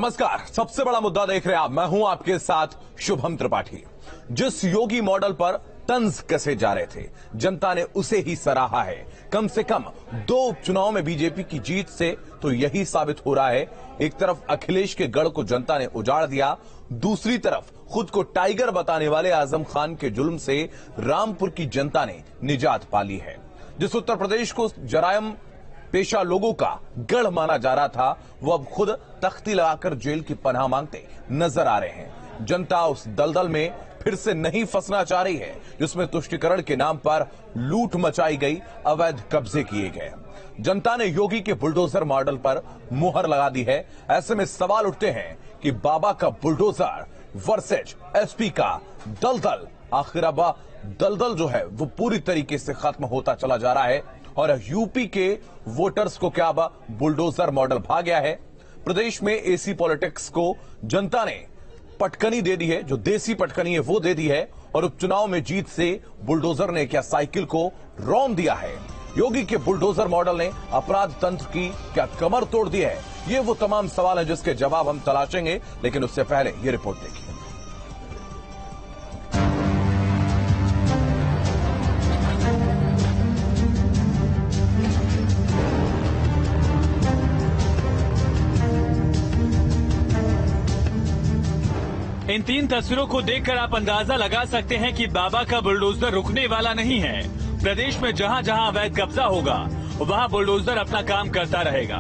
नमस्कार, सबसे बड़ा मुद्दा देख रहे हैं आप। मैं हूं आपके साथ शुभम त्रिपाठी। जिस योगी मॉडल पर तंज कसे जा रहे थे, जनता ने उसे ही सराहा है। कम से कम 2 उपचुनाव में बीजेपी की जीत से तो यही साबित हो रहा है। एक तरफ अखिलेश के गढ़ को जनता ने उजाड़ दिया, दूसरी तरफ खुद को टाइगर बताने वाले आजम खान के जुल्म से रामपुर की जनता ने निजात पाली है। जिस उत्तर प्रदेश को जरायम पेशा लोगों का गढ़ माना जा रहा था, वो अब खुद तख्ती लगाकर जेल की पनाह मांगते नजर आ रहे हैं। जनता उस दलदल में फिर से नहीं फंसना चाह रही है जिसमें तुष्टीकरण के नाम पर लूट मचाई गई, अवैध कब्जे किए गए। जनता ने योगी के बुलडोजर मॉडल पर मुहर लगा दी है। ऐसे में सवाल उठते हैं कि बाबा का बुलडोजर वर्सेज एसपी का दलदल, आखिर अब दलदल जो है वो पूरी तरीके से खत्म होता चला जा रहा है और यूपी के वोटर्स को क्या अब बुलडोजर मॉडल भा गया है। प्रदेश में एसी पॉलिटिक्स को जनता ने पटकनी दे दी है, जो देसी पटकनी है वो दे दी है और उपचुनाव में जीत से बुलडोजर ने क्या साइकिल को रौंद दिया है। योगी के बुलडोजर मॉडल ने अपराध तंत्र की क्या कमर तोड़ दी है? ये वो तमाम सवाल हैं जिसके जवाब हम तलाशेंगे, लेकिन उससे पहले ये रिपोर्ट देखिए। इन 3 तस्वीरों को देखकर आप अंदाजा लगा सकते हैं कि बाबा का बुलडोजर रुकने वाला नहीं है। प्रदेश में जहां जहां अवैध कब्जा होगा वहां बुलडोजर अपना काम करता रहेगा।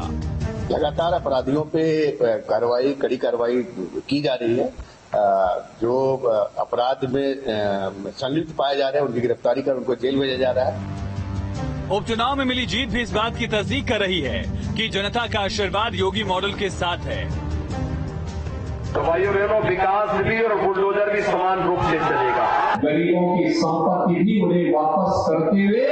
लगातार अपराधियों पे कार्रवाई, कड़ी कार्रवाई की जा रही है। जो अपराध में संलिप्त पाए जा रहे हैं उनकी गिरफ्तारी कर उनको जेल भेजा जा रहा है। उपचुनाव में मिली जीत भी इस बात की तस्दीक कर रही है कि जनता का आशीर्वाद योगी मॉडल के साथ है। तो भाइयों बहनों, विकास भी और बुलडोजर भी समान रूप से चलेगा। गरीबों की संपत्ति भी उन्हें वापस करते हुए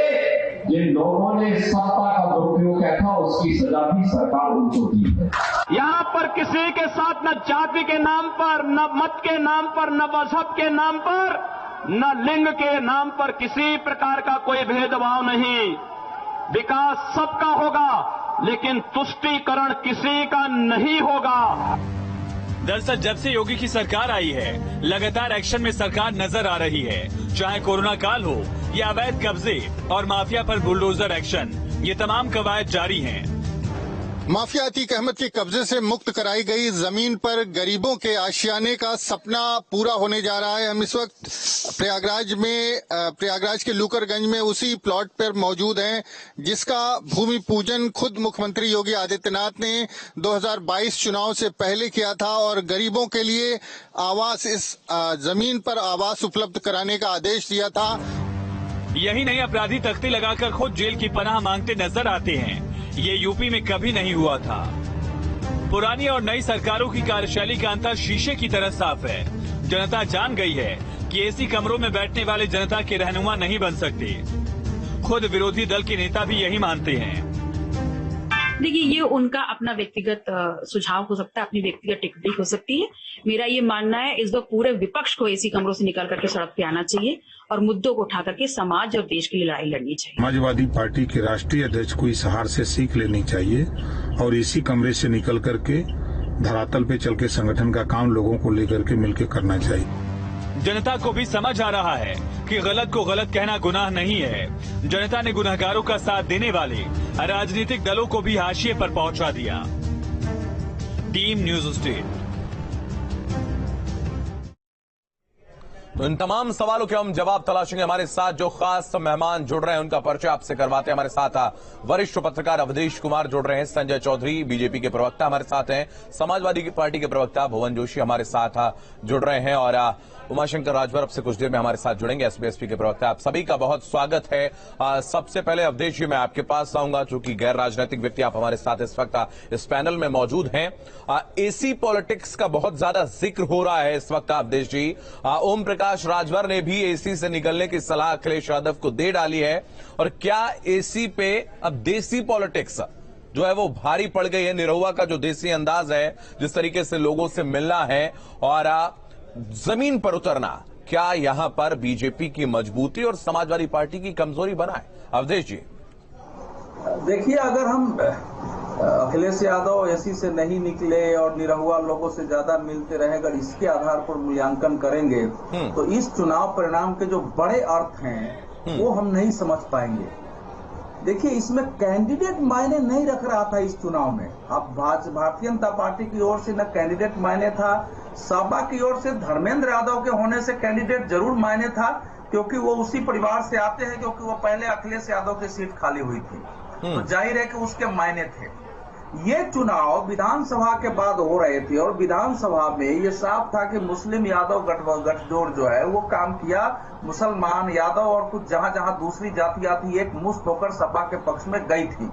जिन लोगों ने सत्ता का दुरुपयोग किया था उसकी सजा भी सरकार उनको दी है। यहाँ पर किसी के साथ न जाति के नाम पर, न मत के नाम पर, न मजहब के नाम पर, न लिंग के नाम पर किसी प्रकार का कोई भेदभाव नहीं। विकास सबका होगा, लेकिन तुष्टीकरण किसी का नहीं होगा। दरअसल जब से योगी की सरकार आई है, लगातार एक्शन में सरकार नजर आ रही है। चाहे कोरोना काल हो या अवैध कब्जे और माफिया पर बुलडोजर एक्शन, ये तमाम कवायद जारी हैं। माफिया अतीक अहमद के कब्जे से मुक्त कराई गई जमीन पर गरीबों के आशियाने का सपना पूरा होने जा रहा है। हम इस वक्त प्रयागराज के लूकरगंज में उसी प्लॉट पर मौजूद हैं जिसका भूमि पूजन खुद मुख्यमंत्री योगी आदित्यनाथ ने 2022 चुनाव से पहले किया था और गरीबों के लिए आवास, इस जमीन पर आवास उपलब्ध कराने का आदेश दिया था। यही नहीं, अपराधी तख्ती लगाकर खुद जेल की पनाह मांगते नजर आते हैं। ये यूपी में कभी नहीं हुआ था। पुरानी और नई सरकारों की कार्यशैली का अंतर शीशे की तरह साफ है। जनता जान गई है कि एसी कमरों में बैठने वाले जनता के रहनुमा नहीं बन सकते। खुद विरोधी दल के नेता भी यही मानते हैं। देखिए, ये उनका अपना व्यक्तिगत सुझाव हो सकता है, अपनी व्यक्तिगत टिप्पणी हो सकती है। मेरा ये मानना है इस वक्त पूरे विपक्ष को एसी कमरों से निकल करके सड़क पे आना चाहिए और मुद्दों को उठा करके समाज और देश के लिए लड़ाई लड़नी चाहिए। समाजवादी पार्टी के राष्ट्रीय अध्यक्ष को इस हार से सीख लेनी चाहिए और इसी कमरे से निकल करके धरातल पे चल के संगठन का काम लोगों को लेकर के मिलकर करना चाहिए। जनता को भी समझ आ रहा है कि गलत को गलत कहना गुनाह नहीं है। जनता ने गुनहगारों का साथ देने वाले राजनीतिक दलों को भी हाशिए पर पहुंचा दिया। Team news state. तो इन तमाम सवालों के हम जवाब तलाशेंगे। हमारे साथ जो खास मेहमान जुड़ रहे हैं उनका परिचय आपसे करवाते हैं। हमारे साथ वरिष्ठ पत्रकार अवधेश कुमार जुड़ रहे हैं, संजय चौधरी बीजेपी के प्रवक्ता हमारे साथ हैं, समाजवादी पार्टी के प्रवक्ता भुवन जोशी हमारे साथ जुड़ रहे हैं और उमाशंकर राजभर अब से कुछ देर में हमारे साथ जुड़ेंगे, एसपी के प्रवक्ता। आप सभी का बहुत स्वागत है। सबसे पहले अवधेश जी, मैं आपके पास आऊंगा, चूंकि गैर राजनीतिक व्यक्ति आप हमारे साथ इस वक्त इस पैनल में मौजूद हैं। एसी पॉलिटिक्स का बहुत ज्यादा जिक्र हो रहा है इस वक्त अवधेश जी। ओम प्रकाश राजभर ने भी एसी से निकलने की सलाह अखिलेश यादव को दे डाली है और क्या एसी पे अब देसी पॉलिटिक्स जो है वो भारी पड़ गई है? निरहुआ का जो देसी अंदाज है, जिस तरीके से लोगों से मिलना है और जमीन पर उतरना, क्या यहां पर बीजेपी की मजबूती और समाजवादी पार्टी की कमजोरी बना है? अवधेश जी, देखिए, अगर हम अखिलेश यादव एसी से नहीं निकले और निरहुआ लोगों से ज्यादा मिलते रहे, अगर इसके आधार पर मूल्यांकन करेंगे तो इस चुनाव परिणाम के जो बड़े अर्थ हैं वो हम नहीं समझ पाएंगे। देखिए, इसमें कैंडिडेट मायने नहीं रख रहा था इस चुनाव में। अब भारतीय जनता पार्टी की ओर से न कैंडिडेट मायने था, सपा की ओर से धर्मेंद्र यादव के होने से कैंडिडेट जरूर मायने था, क्योंकि वो उसी परिवार से आते हैं, क्योंकि वो पहले अखिलेश यादव की सीट खाली हुई थी, तो जाहिर है कि उसके मायने थे। ये चुनाव विधानसभा के बाद हो रहे थे और विधानसभा में ये साफ था कि मुस्लिम यादव गठजोड़ जो है वो काम किया, मुसलमान यादव और कुछ जहां जहां दूसरी जातियां थी एक मुश्त होकर सपा के पक्ष में गई थी।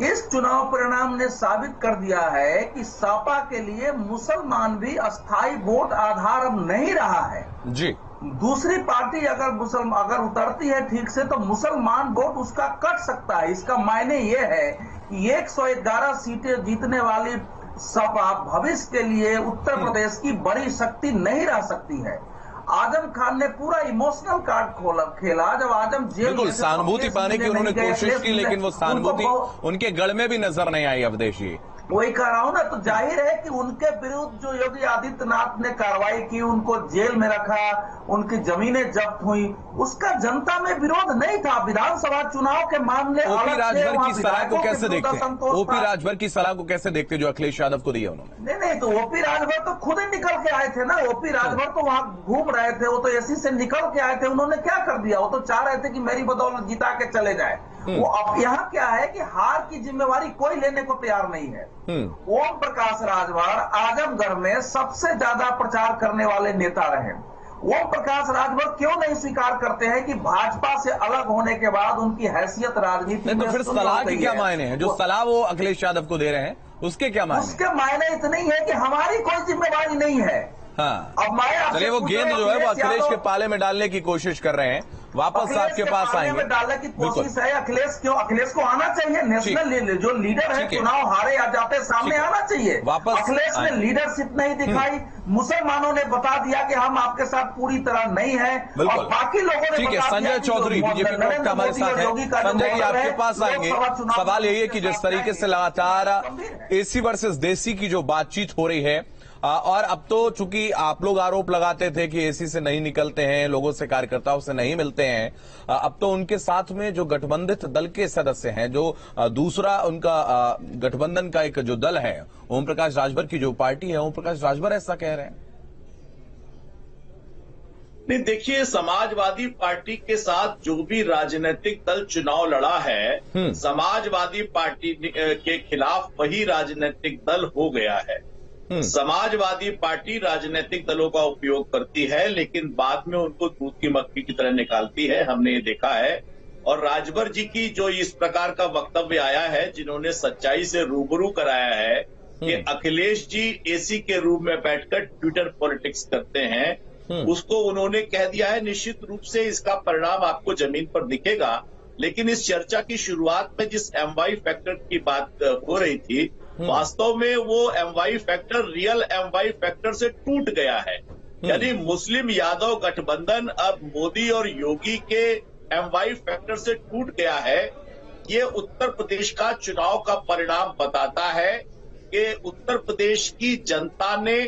इस चुनाव परिणाम ने साबित कर दिया है कि सपा के लिए मुसलमान भी अस्थायी वोट आधार अब नहीं रहा है जी। दूसरी पार्टी अगर उतरती है ठीक से तो मुसलमान वोट उसका कट सकता है। इसका मायने ये है कि 111 सीटें जीतने वाली सपा भविष्य के लिए उत्तर प्रदेश की बड़ी शक्ति नहीं रह सकती है। आजम खान ने पूरा इमोशनल कार्ड खेला जब आजम जेल, बिल्कुल सहानुभूति पाने की उन्होंने कोशिश की, लेकिन वो सहानुभूति उनके गढ़ में भी नजर नहीं आई अवधेशी। वही कह रहा हूं ना, तो जाहिर है कि उनके विरुद्ध जो योगी आदित्यनाथ ने कार्रवाई की, उनको जेल में रखा, उनकी जमीनें जब्त हुई, उसका जनता में विरोध नहीं था। विधानसभा चुनाव के मामले ओपी राजभर की सलाह को कैसे देखते हैं? ओपी राजभर की सलाह को कैसे देखते जो अखिलेश यादव को दिया उन्होंने? नहीं, तो ओपी राजभर तो खुद ही निकल के आए थे ना। ओपी राजभर तो वहां घूम रहे थे, वो तो एसी से निकल के आए थे। उन्होंने क्या कर दिया? वो तो चाह रहे थे कि मेरी बदौलत जिता के चले जाए। वो अब यहाँ क्या है कि हार की जिम्मेवारी कोई लेने को तैयार नहीं है। ओम प्रकाश राजभर आजमगढ़ में सबसे ज्यादा प्रचार करने वाले नेता रहे। ओम प्रकाश राजभर क्यों नहीं स्वीकार करते हैं कि भाजपा से अलग होने के बाद उनकी हैसियत राजनीति में? तो फिर सलाह के क्या मायने हैं? जो सलाह वो अखिलेश यादव को दे रहे हैं उसके क्या मायने? उसके मायने इतने ही है कि हमारी कोई जिम्मेवारी नहीं है। हाँ, अब मैं चलिए वो गेंद जो है वो अखिलेश के पाले में डालने की कोशिश कर रहे हैं, वापस आपके पास आएंगे। डालने की कोशिश है। अखिलेश को आना चाहिए। नेशनल जो लीडर है, चुनाव हारे या जाते सामने आना चाहिए। वापस अखिलेश ने लीडरशिप नहीं दिखाई। मुसलमानों ने बता दिया कि हम आपके साथ पूरी तरह नहीं है, और बाकी लोगों ने बता संजय चौधरी बीजेपी प्रवक्ता हमारे साथ है। संजय जी आपके पास आएंगे। सवाल यही है कि जिस तरीके से लगातार एसी वर्सेस देसी की जो बातचीत हो रही है, और अब तो चूंकि आप लोग आरोप लगाते थे कि एसी से नहीं निकलते हैं, लोगों से कार्यकर्ताओं से नहीं मिलते हैं, अब तो उनके साथ में जो गठबंधित दल के सदस्य हैं, जो दूसरा उनका गठबंधन का एक जो दल है, ओम प्रकाश राजभर की जो पार्टी है, ओम प्रकाश राजभर ऐसा कह रहे हैं। नहीं, देखिए, समाजवादी पार्टी के साथ जो भी राजनीतिक दल चुनाव लड़ा है, समाजवादी पार्टी के खिलाफ वही राजनीतिक दल हो गया है। समाजवादी पार्टी राजनीतिक दलों का उपयोग करती है, लेकिन बाद में उनको दूध की मक्खी की तरह निकालती है। हमने ये देखा है। और राजभर जी की जो इस प्रकार का वक्तव्य आया है, जिन्होंने सच्चाई से रूबरू कराया है कि अखिलेश जी एसी के रूम में बैठकर ट्विटर पॉलिटिक्स करते हैं, उसको उन्होंने कह दिया है। निश्चित रूप से इसका परिणाम आपको जमीन पर दिखेगा। लेकिन इस चर्चा की शुरुआत में जिस MY फैक्टर की बात हो रही थी, वास्तव में वो MY factor real MY factor से टूट गया है। यानी मुस्लिम यादव गठबंधन अब मोदी और योगी के MY फैक्टर से टूट गया है। ये उत्तर प्रदेश का चुनाव का परिणाम बताता है कि उत्तर प्रदेश की जनता ने,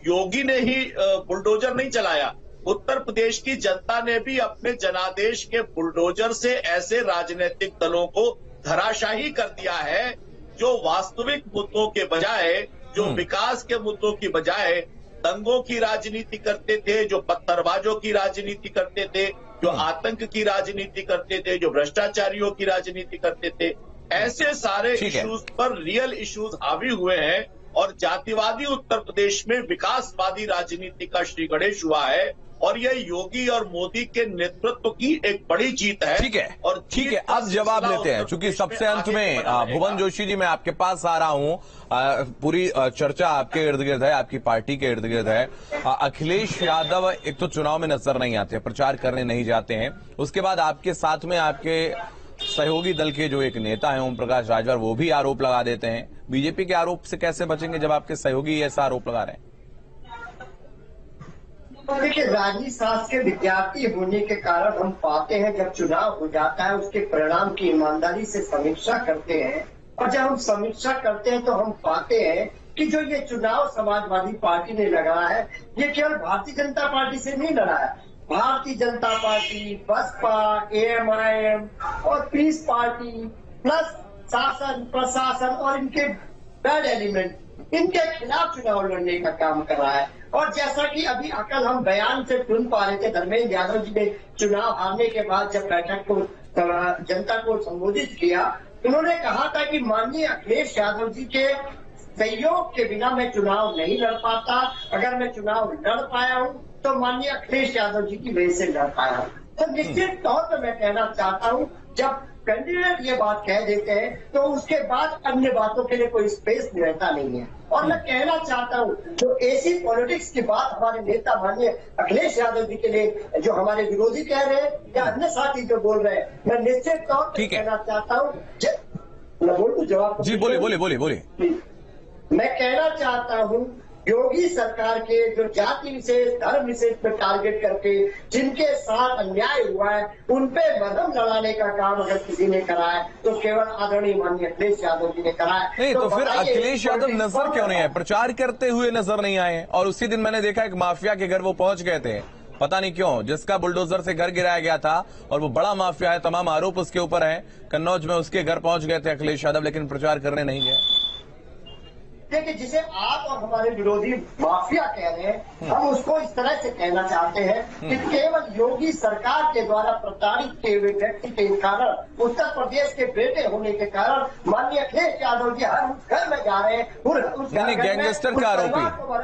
योगी ने ही बुलडोजर नहीं चलाया, उत्तर प्रदेश की जनता ने भी अपने जनादेश के बुलडोजर से ऐसे राजनीतिक दलों को धराशाही कर दिया है जो वास्तविक मुद्दों के बजाय, जो विकास के मुद्दों की बजाय दंगों की राजनीति करते थे, जो पत्थरबाजों की राजनीति करते थे, जो आतंक की राजनीति करते थे, जो भ्रष्टाचारियों की राजनीति करते थे, ऐसे सारे इश्यूज पर रियल इश्यूज हावी हुए हैं। और जातिवादी उत्तर प्रदेश में विकासवादी राजनीति का श्री गणेश हुआ है, और यह योगी और मोदी के नेतृत्व की एक बड़ी जीत है। ठीक है, और ठीक है, अब जवाब लेते हैं, क्योंकि सबसे अंत में भुवन जोशी जी मैं आपके पास आ रहा हूं। पूरी चर्चा आपके इर्द गिर्द है, आपकी पार्टी के इर्द गिर्द है। अखिलेश यादव एक तो चुनाव में नजर नहीं आते, प्रचार करने नहीं जाते हैं, उसके बाद आपके साथ में आपके सहयोगी दल के जो एक नेता है ओम प्रकाश राजभर, वो भी आरोप लगा देते हैं। बीजेपी के आरोप से कैसे बचेंगे जब आपके सहयोगी ऐसा आरोप लगा रहे हैं? देखिए, राजनीति शास्त्र के विद्यार्थी होने के कारण हम पाते हैं जब चुनाव हो जाता है उसके परिणाम की ईमानदारी से समीक्षा करते हैं और जब हम समीक्षा करते हैं तो हम पाते हैं कि जो ये चुनाव समाजवादी पार्टी ने लड़ा है, ये केवल भारतीय जनता पार्टी से नहीं लड़ा है। भारतीय जनता पार्टी, बसपा, एएमआईएम और पीस पार्टी प्लस शासन प्रशासन और इनके बैड एलिमेंट, इनके खिलाफ चुनाव लड़ने का काम कर रहा है। और जैसा कि अभी अकल हम बयान से सुन पा रहे थे, धर्मेंद्र यादव जी ने चुनाव हारने के बाद जब बैठक को जनता को संबोधित किया, उन्होंने कहा था कि माननीय अखिलेश यादव जी के सहयोग के बिना मैं चुनाव नहीं लड़ पाता। अगर मैं चुनाव लड़ पाया हूं तो माननीय अखिलेश यादव जी की वजह से लड़ पाया हूं। तो निश्चित तौर पर मैं कहना चाहता हूं, जब कैंडिडेट ये बात कह देते हैं तो उसके बाद अन्य बातों के लिए कोई स्पेस रहता नहीं है। और मैं कहना चाहता हूं, जो ऐसी पॉलिटिक्स की बात हमारे नेता माननीय अखिलेश यादव जी के लिए जो हमारे विरोधी कह रहे हैं या अन्य साथी जो बोल रहे हैं, मैं निश्चित तौर पर कहना चाहता हूँ, मैं बोलूं जवाब जी बोलिए। मैं कहना चाहता हूं, योगी सरकार के जो जाति विशेष धर्म विशेष पर टारगेट करके जिनके साथ अन्याय हुआ है, उन पे मरहम लगाने का काम अगर किसी ने करा है तो केवल आदरणीय माननीय अखिलेश यादव जी ने करा है। नहीं तो फिर अखिलेश यादव नजर क्यों नहीं आए? प्रचार करते हुए नजर नहीं आए। और उसी दिन मैंने देखा एक माफिया के घर वो पहुंच गए थे, पता नहीं क्यों, जिसका बुलडोजर से घर गिराया गया था और वो बड़ा माफिया है, तमाम आरोप उसके ऊपर है। कन्नौज में उसके घर पहुंच गए थे अखिलेश यादव, लेकिन प्रचार करने नहीं गए। देखिए, जिसे आप और हमारे विरोधी माफिया कह रहे हैं, हम उसको इस तरह से कहना चाहते हैं कि केवल योगी सरकार के द्वारा प्रताड़ित किए हुए व्यक्ति के कारण, उत्तर प्रदेश के बेटे होने के कारण माननीय अखिलेश यादव जी हर उस घर में जा रहे हैं, उस गैंगस्टर का आरोपी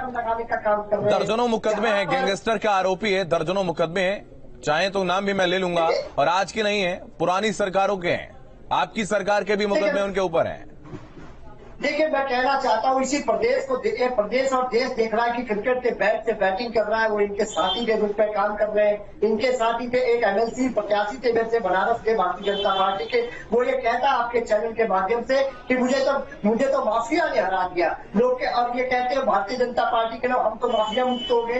लगाने का काम कर रहे हैं। दर्जनों मुकदमे हैं, गैंगस्टर का आरोपी है, दर्जनों मुकदमे हैं। चाहे तो नाम भी मैं ले लूंगा, और आज की नहीं है, पुरानी सरकारों के हैं। आपकी सरकार के भी मुकदमे उनके ऊपर हैं। देखिए, मैं कहना चाहता हूँ, इसी प्रदेश को प्रदेश और देश देख रहा है कि क्रिकेट के बैट से बैटिंग कर रहा है, वो इनके साथी के रूप में काम कर रहे हैं। इनके साथी थे एक एमएलसी प्रत्याशी थे वैसे बनारस के भारतीय जनता पार्टी के, वो ये कहता आपके चैनल के माध्यम से कि मुझे तो माफिया ने हरा दिया लोग, और ये कहते हैं भारतीय जनता पार्टी के लोग हम तो माफिया मुक्त हो गए।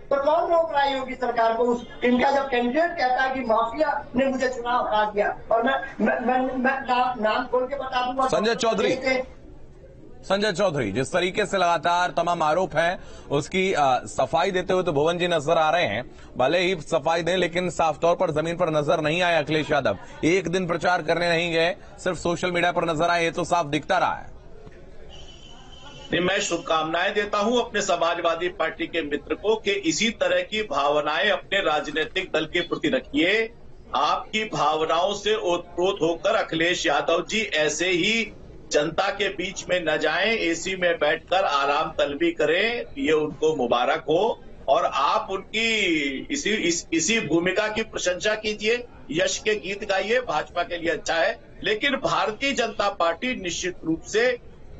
तो कौन रोक रहा है योगी सरकार को? इनका जब कैंडिडेट कहता है कि माफिया ने मुझे चुनाव हरा दिया, और मैं नाम खोल के बता दूंगा, संजय चौधरी जिस तरीके से लगातार तमाम आरोप हैं उसकी सफाई देते हुए तो भुवन जी नजर आ रहे हैं। भले ही सफाई दें, लेकिन साफ तौर पर जमीन पर नजर नहीं आए अखिलेश यादव। एक दिन प्रचार करने नहीं गए, सिर्फ सोशल मीडिया पर नजर आए, ये तो साफ दिखता रहा है। नहीं, मैं शुभकामनाएं देता हूं अपने समाजवादी पार्टी के मित्र को कि इसी तरह की भावनाएं अपने राजनीतिक दल के प्रति रखिए। आपकी भावनाओं से ओतप्रोत होकर अखिलेश यादव जी ऐसे ही जनता के बीच में न जाएं, एसी में बैठकर आराम तलबी करें, ये उनको मुबारक हो। और आप उनकी इसी भूमिका की प्रशंसा कीजिए, यश के गीत गाइए, भाजपा के लिए अच्छा है। लेकिन भारतीय जनता पार्टी निश्चित रूप से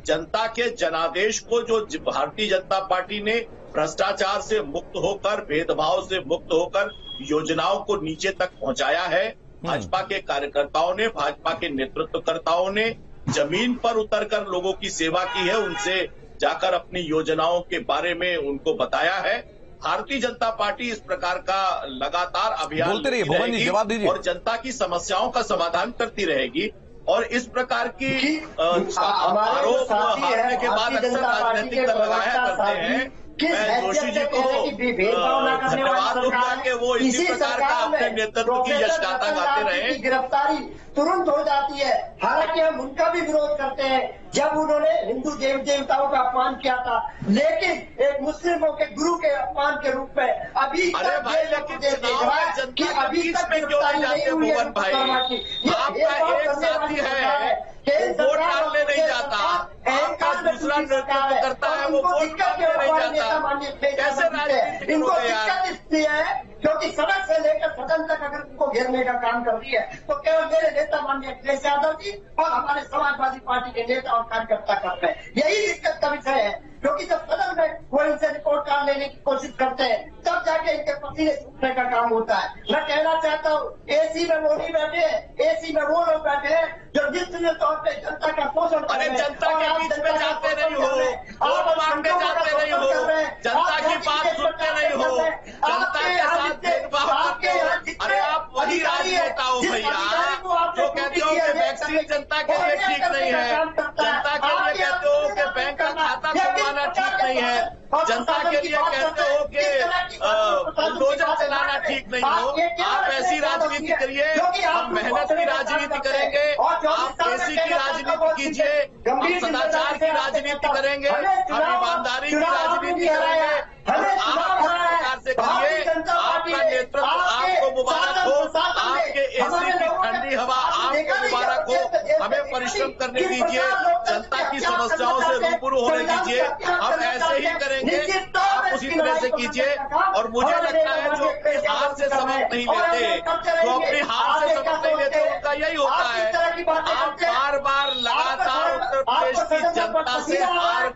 जनता के जनादेश को, जो भारतीय जनता पार्टी ने भ्रष्टाचार से मुक्त होकर, भेदभाव से मुक्त होकर योजनाओं को नीचे तक पहुंचाया है, भाजपा के कार्यकर्ताओं ने, भाजपा के नेतृत्वकर्ताओं ने जमीन पर उतरकर लोगों की सेवा की है, उनसे जाकर अपनी योजनाओं के बारे में उनको बताया है। भारतीय जनता पार्टी इस प्रकार का लगातार अभियान जवाब दीजिए और जनता की समस्याओं का समाधान करती रहेगी। और इस प्रकार की आरोप हारने के बाद अक्सर राजनीतिक दल लगाया करते हैं। मैं जोशी जी को धन्यवाद दूंगा कि वो इसी प्रकार का अपने नेतृत्व की यशगाथा गाते रहे। गिरफ्तारी तुरंत हो जाती है, हालांकि हम उनका भी विरोध करते हैं जब उन्होंने हिंदू देवी देवताओं का अपमान किया था, लेकिन एक मुस्लिमों के गुरु के अपमान के रूप में अभी अभी तक गिरफ्तारी नहीं हुई है। आपका एक साथी है, वोट डालने नहीं जाता, आपका दूसरा नेतृत्व करता है, वो वोट डालने नहीं जाता, कैसे राजनीति? इनको दिक्कत इसलिए है क्योंकि सड़क से लेकर सदन तक अगर उनको घेरने का काम कर दिया है तो केवल मेरे नेता माननीय अखिलेश यादव जी और हमारे समाजवादी पार्टी के नेता और कार्यकर्ता करते हैं। यही दिक्कत का विषय है, क्योंकि जब सदन में वो इनसे रिपोर्ट कार्ड लेने की कोशिश करते हैं तब जाके इनके पसीने छूटने का काम होता है। मैं कहना चाहता हूँ, एसी में वो नहीं बैठे, एसी में वो लोग बैठे हैं जो निश्चित तौर पर जनता का पोषण कर रहे हैं। जनता के बीच में जाते नहीं हो, वोट मांगने जाते नहीं हो, जनता की बात सुनते नहीं हो, जनता के साथ भेदभाव करते हो। अरे आप वही राजनेता हो भैया जो कहते हो कि वैक्सीन जनता के लिए ठीक नहीं नहीं है। जनता के लिए कहते हो कि बैंक का खाता खुलवाना ठीक नहीं है, जनता के लिए कहते हो कि बुलडोजर चलाना ठीक नहीं हो। आप ऐसी राजनीति करिए, हम मेहनत की राजनीति करेंगे, आप पैसे की राजनीति कीजिए, हम सदाचार की राजनीति करेंगे, हम ईमानदारी की राजनीति करेंगे। आप इस प्रकार से करिए, आपका नेतृत्व आपको मुबारक हो, आपके एसी की ठंडी हवा आपको मुबारक हो। हमें परिश्रम करने दीजिए, जनता की समस्याओं से रूबरू होने दीजिए, हम ऐसे ही करेंगे, आप उसी तरह से कीजिए। और मुझे लगता है जो अपनी हार से सबक नहीं लेते, जो अपनी हार से सबक नहीं लेते, उनका यही होता है। आप बार बार लगातार उत्तर प्रदेश की जनता से हार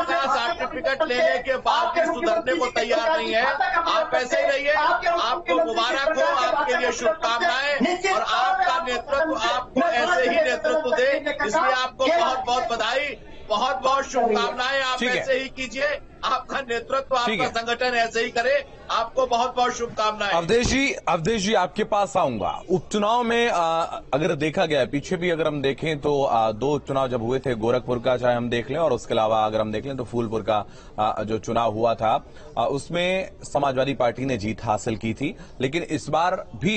का सर्टिफिकेट लेने के बाद भी सुधरने को तैयार नहीं है। आप ऐसे ही रहिए, आपको मुबारक हो, आपके लिए शुभकामनाएं, और आपका नेतृत्व आपको ऐसे ही नेतृत्व दे, इसलिए आपको बहुत बहुत बधाई, बहुत बहुत शुभकामनाएं। आप ऐसे ही कीजिए, आपका नेतृत्व, आपका संगठन ऐसे ही करे, आपको बहुत बहुत शुभकामनाएं। अवधेश जी आपके पास आऊंगा। उपचुनाव में अगर देखा गया, पीछे भी अगर हम देखें तो 2 उपचुनाव जब हुए थे, गोरखपुर का चाहे हम देख लें, और उसके अलावा अगर हम देख लें तो फूलपुर का जो चुनाव हुआ था, उसमें समाजवादी पार्टी ने जीत हासिल की थी। लेकिन इस बार भी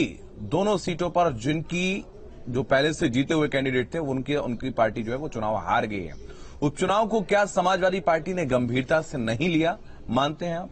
दोनों सीटों पर जिनकी जो पहले से जीते हुए कैंडिडेट थे, उनकी पार्टी जो है वो चुनाव हार गई है। उपचुनाव को क्या समाजवादी पार्टी ने गंभीरता से नहीं लिया, मानते हैं आप?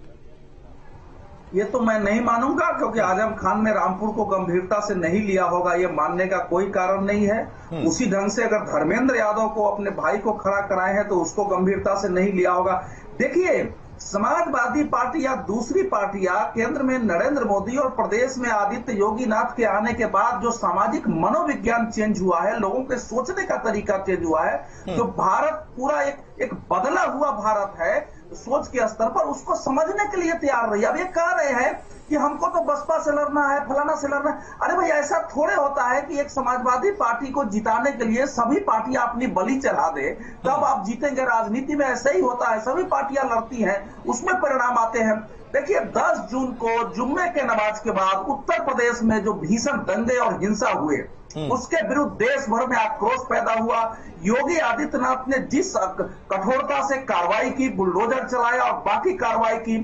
ये तो मैं नहीं मानूंगा, क्योंकि आजम खान ने रामपुर को गंभीरता से नहीं लिया होगा, ये मानने का कोई कारण नहीं है। उसी ढंग से अगर धर्मेंद्र यादव को, अपने भाई को खड़ा कराए हैं, तो उसको गंभीरता से नहीं लिया होगा। देखिए, समाजवादी पार्टी या दूसरी पार्टियां केंद्र में नरेंद्र मोदी और प्रदेश में आदित्य योगी नाथ के आने के बाद जो सामाजिक मनोविज्ञान चेंज हुआ है, लोगों के सोचने का तरीका चेंज हुआ है, जो भारत पूरा एक बदला हुआ भारत है सोच के स्तर पर, उसको समझने के लिए तैयार रही। अब ये कह रहे हैं कि हमको तो बसपा से लड़ना है, फलाना से लड़ना है। अरे भाई, ऐसा थोड़े होता है कि एक समाजवादी पार्टी को जिताने के लिए सभी पार्टियां अपनी बलि चढ़ा दे तब आप जीतेंगे। राजनीति में ऐसा ही होता है, सभी पार्टियां लड़ती हैं, उसमें परिणाम आते हैं। देखिए, 10 जून को जुम्मे के नमाज के बाद उत्तर प्रदेश में जो भीषण दंगे और हिंसा हुए, उसके विरुद्ध देश भर में आक्रोश पैदा हुआ। योगी आदित्यनाथ ने जिस कठोरता से कार्रवाई की, बुलडोजर चलाया और बाकी कार्रवाई की,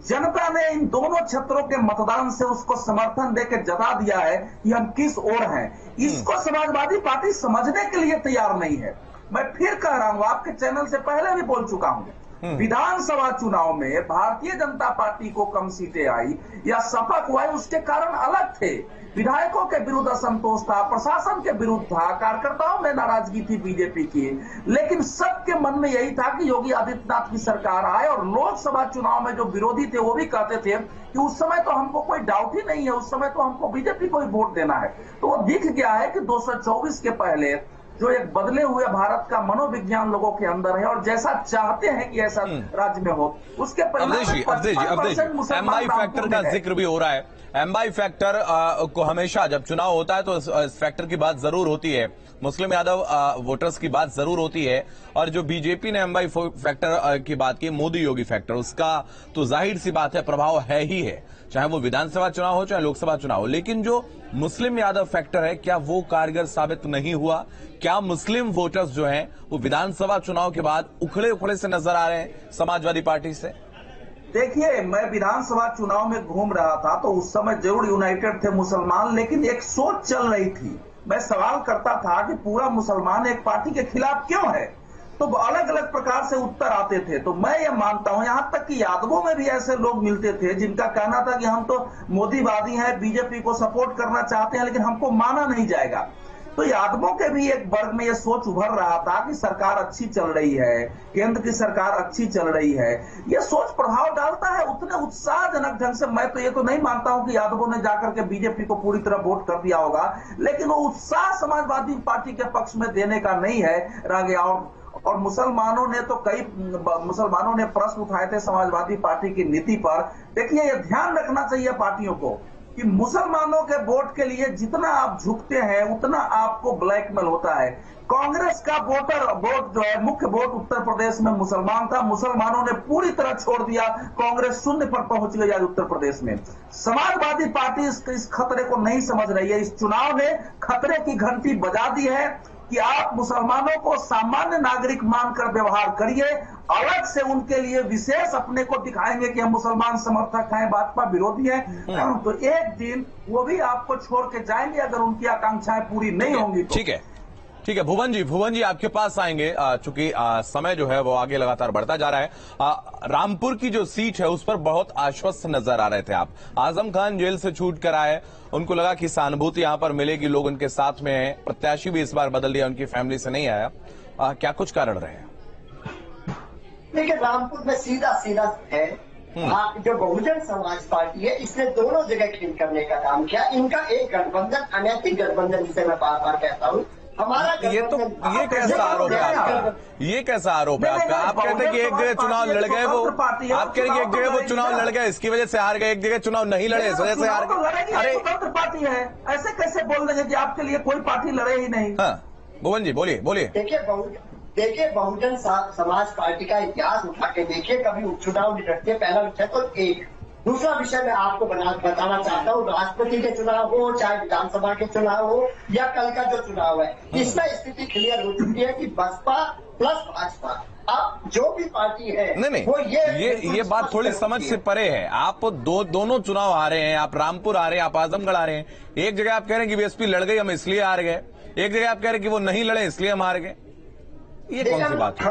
जनता ने इन दोनों क्षेत्रों के मतदान से उसको समर्थन देकर जता दिया है कि हम किस ओर हैं। इसको समाजवादी पार्टी समझने के लिए तैयार नहीं है। मैं फिर कह रहा हूं, आपके चैनल से पहले भी बोल चुका हूं, विधानसभा चुनाव में भारतीय जनता पार्टी को कम सीटें आई या सपा को आई, उसके कारण अलग थे। विधायकों के विरुद्ध असंतोष था, प्रशासन के विरुद्ध था, कार्यकर्ताओं में नाराजगी थी बीजेपी की, लेकिन सबके मन में यही था कि योगी आदित्यनाथ की सरकार आए। और लोकसभा चुनाव में जो विरोधी थे वो भी कहते थे कि उस समय तो हमको कोई डाउट ही नहीं है, उस समय तो हमको बीजेपी को ही वोट देना है। तो वो दिख गया है कि 224 के पहले जो एक बदले हुए भारत का मनोविज्ञान लोगों के अंदर है, और जैसा चाहते हैं कि ऐसा राज्य में हो, उसके परिणाम एमआई फैक्टर का जिक्र भी हो रहा है। एमआई फैक्टर को हमेशा जब चुनाव होता है तो इस फैक्टर की बात जरूर होती है, मुस्लिम यादव वोटर्स की बात जरूर होती है। और जो बीजेपी ने एमआई फैक्टर की बात की, मोदी योगी फैक्टर, उसका तो जाहिर सी बात है प्रभाव है ही है, चाहे वो विधानसभा चुनाव हो चाहे लोकसभा चुनाव हो। लेकिन जो मुस्लिम यादव फैक्टर है, क्या वो कारगर साबित नहीं हुआ? क्या मुस्लिम वोटर्स जो हैं वो विधानसभा चुनाव के बाद उखड़े से नजर आ रहे हैं समाजवादी पार्टी से? देखिए, मैं विधानसभा चुनाव में घूम रहा था तो उस समय जरूर यूनाइटेड थे मुसलमान, लेकिन एक सोच चल रही थी। मैं सवाल करता था कि पूरा मुसलमान एक पार्टी के खिलाफ क्यों है, तो अलग अलग प्रकार से उत्तर आते थे। तो मैं ये मानता हूं, यहां तक कि यादवों में भी ऐसे लोग मिलते थे जिनका कहना था कि हम तो मोदीवादी हैं, बीजेपी को सपोर्ट करना चाहते हैं, लेकिन हमको माना नहीं जाएगा। तो यादवों के भी एक वर्ग में ये सोच उभर रहा था कि सरकार अच्छी चल रही है, केंद्र की सरकार अच्छी चल रही है। ये सोच प्रभाव डालता है उतने उत्साहजनक ढंग से। मैं तो ये तो नहीं मानता हूं कि यादवों ने जाकर के बीजेपी को पूरी तरह वोट कर दिया होगा, लेकिन वो उत्साह समाजवादी पार्टी के पक्ष में देने का नहीं है रह गया। और मुसलमानों ने प्रश्न उठाए थे समाजवादी पार्टी की नीति पर। देखिए, ये ध्यान रखना चाहिए पार्टियों को कि मुसलमानों के वोट के लिए जितना आप झुकते हैं उतना आपको ब्लैकमेल होता है। कांग्रेस का वोट जो है, मुख्य वोट उत्तर प्रदेश में मुसलमान था, मुसलमानों ने पूरी तरह छोड़ दिया, कांग्रेस शून्य पर पहुंच गई आज उत्तर प्रदेश में। समाजवादी पार्टी इस खतरे को नहीं समझ रही है। इस चुनाव ने खतरे की घंटी बजा दी है कि आप मुसलमानों को सामान्य नागरिक मानकर व्यवहार करिए, अलग से उनके लिए विशेष अपने को दिखाएंगे कि हम मुसलमान समर्थक हैं, भाजपा विरोधी हैं, तो एक दिन वो भी आपको छोड़ के जाएंगे अगर उनकी आकांक्षाएं पूरी नहीं होंगी तो। ठीक है भुवन जी आपके पास आएंगे, चूंकि समय जो है वो आगे लगातार बढ़ता जा रहा है। रामपुर की जो सीट है उस पर बहुत आश्वस्त नजर आ रहे थे आप। आजम खान जेल से छूट कर आए, उनको लगा कि सहानुभूति यहां पर मिलेगी, लोग उनके साथ में हैं, प्रत्याशी भी इस बार बदल दिया, उनकी फैमिली से नहीं आया, क्या कुछ कारण रहे? देखिए, रामपुर में सीधा है, जो बहुजन समाज पार्टी है इसने दोनों जगह क्लीन करने का काम किया। इनका एक गठबंधन अनैतिक गठबंधन जिसे मैं बार बार कहता हूँ, हमारा ये कैसा आरोप है आपका? ये कैसा आरोप है आपका? आप कहते हैं कि एक जगह चुनाव लड़ गए वो, आप कह रहे हैं कि एक जगह वो चुनाव लड़ गए इसकी वजह से हार गए, एक जगह चुनाव नहीं लड़े इस वजह से हार गए। अरे स्वतंत्र पार्टी है, ऐसे कैसे बोल देंगे कि आपके लिए कोई पार्टी लड़े ही नहीं? हाँ भुवन जी बोलिए। देखिए बहुजन समाज पार्टी का इतिहास उठा के देखिए, कभी उपचुनाव निपटते, पहला विषय तो एक। दूसरा विषय मैं आपको बताना चाहता हूँ, राष्ट्रपति के चुनाव हो, चाहे विधानसभा के चुनाव हो या कल का जो चुनाव है, इसमें स्थिति क्लियर हो चुकी है कि बसपा प्लस भाजपा, अब जो भी पार्टी है नहीं वो ये बात थोड़ी समझ से परे है। आप दोनों चुनाव हारे हैं, आप रामपुर हारे, आप आजमगढ़ हारे हैं। एक जगह आप कह रहे हैं कि बीएसपी लड़ गई हम इसलिए हार गए, एक जगह आप कह रहे हैं कि वो नहीं लड़े इसलिए हम हार गए। ये कौन सी बात है?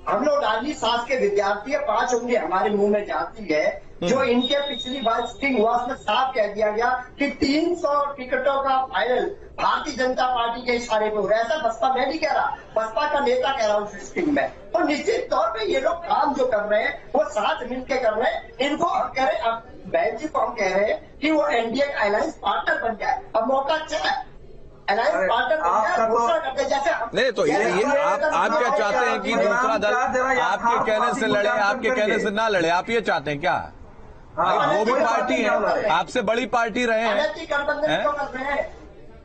हम लोग राजनीति शास्त्र के विद्यार्थी है, 5 उंगली हमारे मुंह में जाती है। जो इनके पिछली बार स्टिंग हुआ उसमें साफ कह दिया गया कि 300 टिकटों का फाइनल भारतीय जनता पार्टी के इशारे पे हो रहा है। ऐसा बसपा मैं नहीं कह रहा, बसपा का नेता कह रहा हूँ उस स्टिंग में। तो निश्चित तौर पे ये लोग काम जो कर रहे हैं वो साथ मिलकर कर रहे हैं। इनको हम कह रहे हैं, अब बहन जी को हम कह रहे हैं कि वो एनडीए का अलायंस पार्टनर बन जाए। अब मौका अच्छा है, अलायंस पार्टनर घोषणा करते जैसे नहीं तो ये आप क्या चाहते हैं कि दूसरा दल आपके कहने से लड़े, आपके कहने से ना लड़े, आप ये चाहते हैं क्या? वो भी पार्टी है, आपसे बड़ी पार्टी रहे हैं। अनैतिक गठबंधन क्यों कर रहे हैं?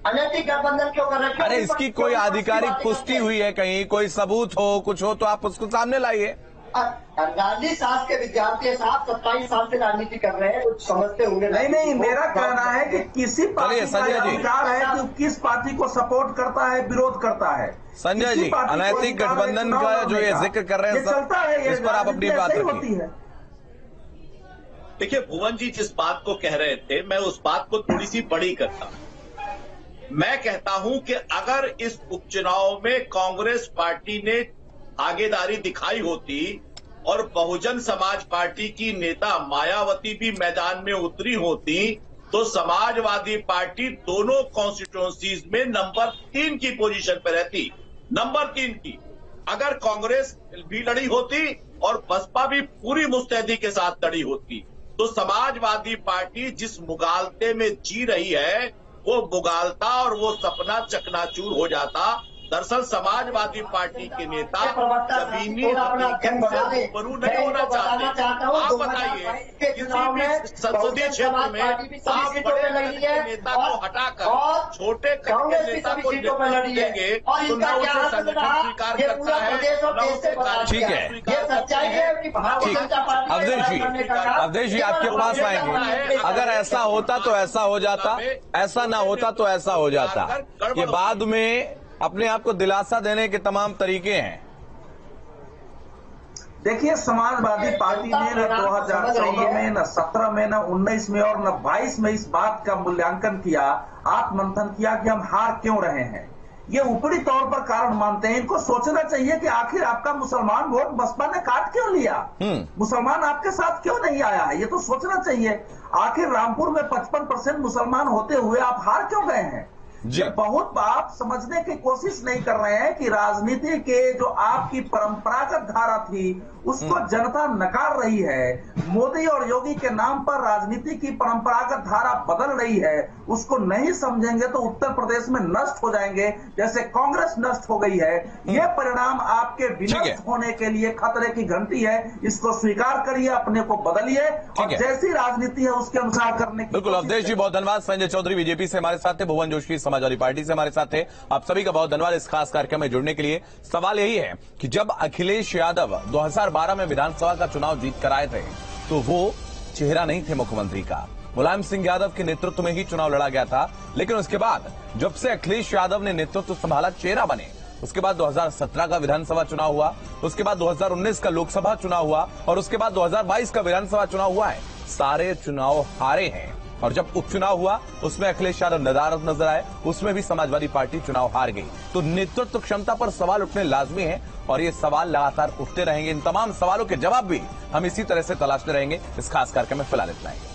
अनैतिक गठबंधन क्यों कर रहे हैं? अरे इसकी कोई आधिकारिक पुष्टि हुई है कहीं, कोई सबूत हो, कुछ हो तो आप उसको सामने लाइए। राजनीति शास्त्र के विद्यार्थी साहब 27 साल से राजनीति कर रहे हैं, कुछ समझते होंगे। नहीं, मेरा कहना है कि किसी पार्टी का अधिकार है कि किस पार्टी को सपोर्ट करता है, विरोध करता है। संजय जी, अनैतिक गठबंधन का जो ये जिक्र कर रहे हैं चलता है, इस पर आप अपनी बात रखिए। देखिए भुवन जी जिस बात को कह रहे थे, मैं उस बात को थोड़ी सी बड़ी करता हूं। मैं कहता हूं कि अगर इस उपचुनाव में कांग्रेस पार्टी ने आगेदारी दिखाई होती और बहुजन समाज पार्टी की नेता मायावती भी मैदान में उतरी होती तो समाजवादी पार्टी दोनों कॉन्स्टिट्यूएंसीज में नंबर 3 की पोजीशन पर रहती। नंबर 3 की अगर कांग्रेस भी लड़ी होती और बसपा भी पूरी मुस्तैदी के साथ लड़ी होती तो समाजवादी पार्टी जिस मुगालते में जी रही है वो मुगालता और वो सपना चकनाचूर हो जाता। दरअसल समाजवादी पार्टी के नेता जमीनी हकीकत से रूबरू नहीं होना चाहते। आप बताइए, किसी भी संसदीय क्षेत्र में आप बड़े नेता को हटाकर छोटे कद के नेता को देंगे तो न उसे संगठन स्वीकार करता है, न उसे ठीक है। अवधेश जी आपके पास आएंगे। अगर ऐसा होता तो ऐसा हो जाता, ऐसा ना होता तो ऐसा हो जाता। ये बाद में अपने आप को दिलासा देने के तमाम तरीके हैं। देखिए, समाजवादी पार्टी ने न 2014 में, न 17 में, न 19 में और न 22 में इस बात का मूल्यांकन किया, आत्ममंथन किया कि हम हार क्यों रहे हैं। ये ऊपरी तौर पर कारण मानते हैं। इनको सोचना चाहिए कि आखिर आपका मुसलमान वोट बसपा ने काट क्यों लिया, मुसलमान आपके साथ क्यों नहीं आया है, ये तो सोचना चाहिए। आखिर रामपुर में 55% मुसलमान होते हुए आप हार क्यों गए हैं? बहुत आप समझने की कोशिश नहीं कर रहे हैं कि राजनीति के जो आपकी परंपरागत धारा थी उसको जनता नकार रही है। मोदी और योगी के नाम पर राजनीति की परंपरागत धारा बदल रही है। उसको नहीं समझेंगे तो उत्तर प्रदेश में नष्ट हो जाएंगे जैसे कांग्रेस नष्ट हो गई है। ये परिणाम आपके विनष्ट होने के लिए खतरे की घंटी है। इसको स्वीकार करिए, अपने को बदलिए और जैसी राजनीति है उसके अनुसार करने की। बिल्कुल अवधेश जी बहुत धन्यवाद। संजय चौधरी बीजेपी से हमारे साथ थे, भुवन जोशी समाजवादी पार्टी से हमारे साथ थे। आप सभी का बहुत धन्यवाद इस खास कार्यक्रम में जुड़ने के लिए। सवाल यही है कि जब अखिलेश यादव 2012 में विधानसभा का चुनाव जीत कर आए थे तो वो चेहरा नहीं थे मुख्यमंत्री का, मुलायम सिंह यादव के नेतृत्व में ही चुनाव लड़ा गया था, लेकिन उसके बाद जब से अखिलेश यादव ने नेतृत्व संभाला, चेहरा बने, उसके बाद 2017 का विधानसभा चुनाव हुआ, उसके बाद 2019 का लोकसभा चुनाव हुआ और उसके बाद 2022 का विधानसभा चुनाव हुआ है। सारे चुनाव हारे हैं और जब उपचुनाव हुआ उसमें अखिलेश यादव नदारद नजर आए, उसमें भी समाजवादी पार्टी चुनाव हार गई। तो नेतृत्व क्षमता पर सवाल उठने लाजमी है और ये सवाल लगातार उठते रहेंगे। इन तमाम सवालों के जवाब भी हम इसी तरह से तलाशते रहेंगे। इस खास कार्यक्रम में फिलहाल इतना ही।